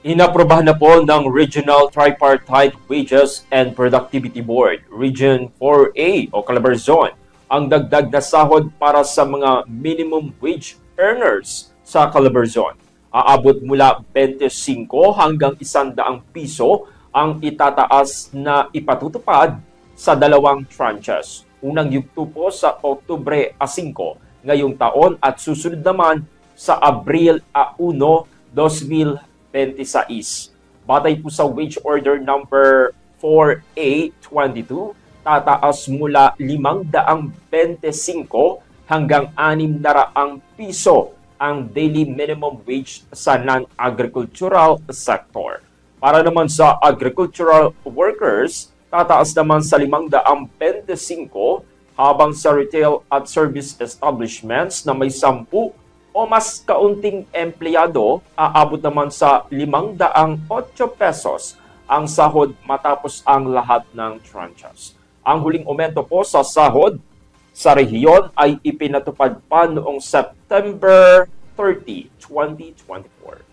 Inaprobahan na po ng Regional Tripartite Wages and Productivity Board, Region 4A o Calabarzon, ang dagdag na sahod para sa mga minimum wage earners sa Calabarzon. Aabot mula 25 hanggang 100 piso ang itataas na ipatutupad sa dalawang tranches. Unang yugto po sa Oktubre 5 ngayong taon at susunod naman sa Abril 1, 2026. Batay po sa Wage Order number 4A22, tataas mula 525 hanggang 600 piso ang daily minimum wage sa non-agricultural sector. Para naman sa agricultural workers, tataas naman sa 525 habang sa retail at service establishments na may 10 o mas kaunting empleyado, aabot naman sa 508 pesos ang sahod matapos ang lahat ng tranches. Ang huling aumento po sa sahod sa rehiyon ay ipinatupad pa noong September 30, 2024.